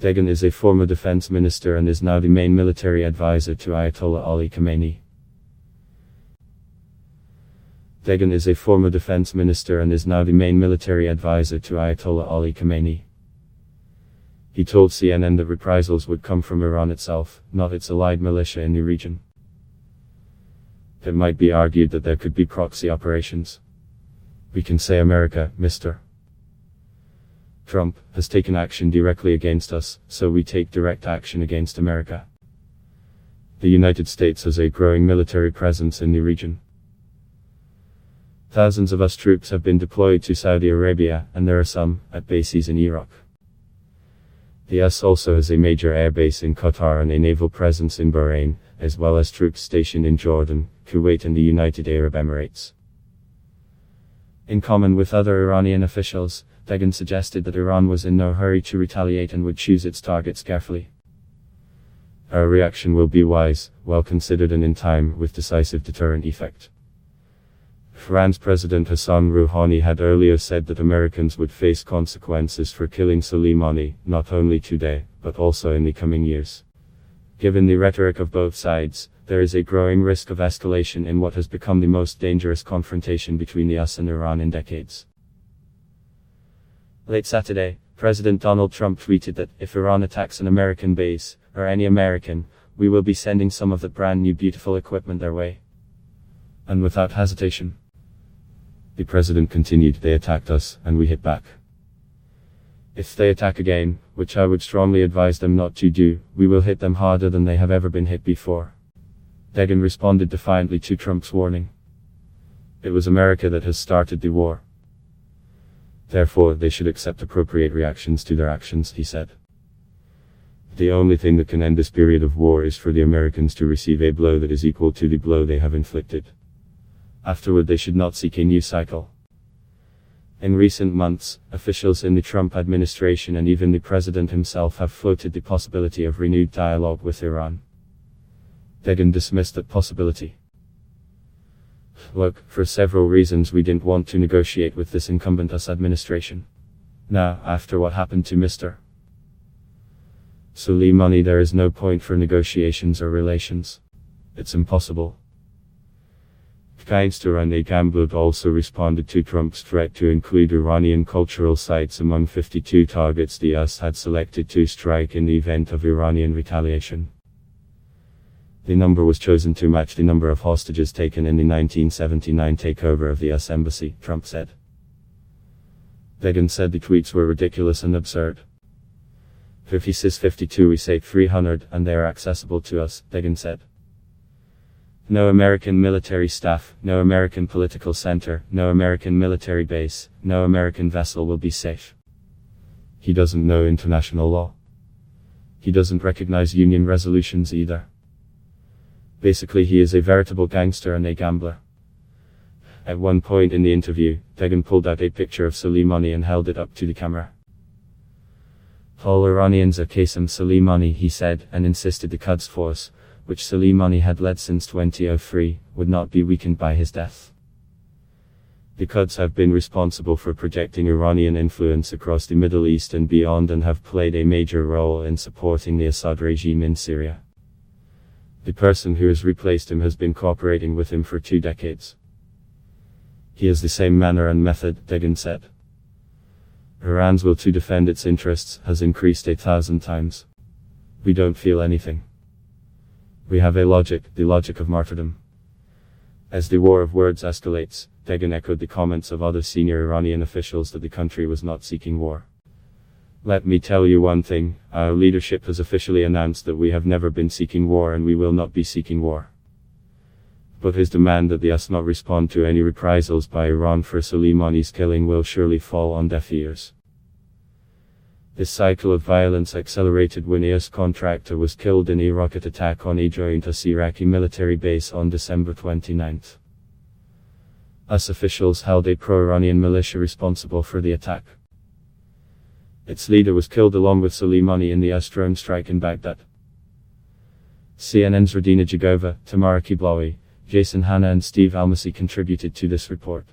Dehghan is a former defense minister and is now the main military advisor to Ayatollah Ali Khamenei. Dehghan is a former defense minister and is now the main military advisor to Ayatollah Ali Khamenei. He told CNN that reprisals would come from Iran itself, not its allied militia in the region. It might be argued that there could be proxy operations. We can say America, Mr. Trump, has taken action directly against us, so we take direct action against America. The United States has a growing military presence in the region. Thousands of US troops have been deployed to Saudi Arabia, and there are some at bases in Iraq. The US also has a major airbase in Qatar and a naval presence in Bahrain, as well as troops stationed in Jordan, Kuwait and the United Arab Emirates. In common with other Iranian officials, Dehghan suggested that Iran was in no hurry to retaliate and would choose its targets carefully. Our reaction will be wise, well considered and in time, with decisive deterrent effect. Iran's President Hassan Rouhani had earlier said that Americans would face consequences for killing Soleimani, not only today, but also in the coming years. Given the rhetoric of both sides, there is a growing risk of escalation in what has become the most dangerous confrontation between the US and Iran in decades. Late Saturday, President Donald Trump tweeted that, if Iran attacks an American base, or any American, we will be sending some of that brand new beautiful equipment their way. And without hesitation, the president continued, they attacked us, and we hit back. If they attack again, which I would strongly advise them not to do, we will hit them harder than they have ever been hit before. Dehghan responded defiantly to Trump's warning. It was America that has started the war. Therefore, they should accept appropriate reactions to their actions, he said. The only thing that can end this period of war is for the Americans to receive a blow that is equal to the blow they have inflicted. Afterward, they should not seek a new cycle. In recent months, officials in the Trump administration and even the president himself have floated the possibility of renewed dialogue with Iran. Dehghan dismissed that possibility. Look, for several reasons we didn't want to negotiate with this incumbent US administration. Now, after what happened to Mr. Soleimani, there is no point for negotiations or relations. It's impossible. Gangster and a gambler also responded to Trump's threat to include Iranian cultural sites among 52 targets the US had selected to strike in the event of Iranian retaliation. The number was chosen to match the number of hostages taken in the 1979 takeover of the US embassy, Trump said. Dehghan said the tweets were ridiculous and absurd. If he says 52, we say 300, and they are accessible to us, Dehghan said. No American military staff, no American political center, no American military base, no American vessel will be safe. He doesn't know international law. He doesn't recognize union resolutions either. Basically, he is a veritable gangster and a gambler. At one point in the interview, Dehghan pulled out a picture of Soleimani and held it up to the camera. All Iranians are Qasem Soleimani, he said, and insisted the Quds force, which Soleimani had led since 2003, would not be weakened by his death. The Quds have been responsible for projecting Iranian influence across the Middle East and beyond and have played a major role in supporting the Assad regime in Syria. The person who has replaced him has been cooperating with him for 2 decades. He has the same manner and method, Dehghan said. Iran's will to defend its interests has increased 1,000 times. We don't feel anything. We have a logic, the logic of martyrdom. As the war of words escalates, Dehghan echoed the comments of other senior Iranian officials that the country was not seeking war. Let me tell you one thing, our leadership has officially announced that we have never been seeking war and we will not be seeking war. But his demand that the US not respond to any reprisals by Iran for Soleimani's killing will surely fall on deaf ears. This cycle of violence accelerated when a US contractor was killed in a rocket attack on a joint US-Iraqi military base on December 29. US officials held a pro-Iranian militia responsible for the attack. Its leader was killed along with Soleimani in the US drone strike in Baghdad. CNN's Radina Jagova, Tamara Kiblawi, Jason Hanna and Steve Almasi contributed to this report.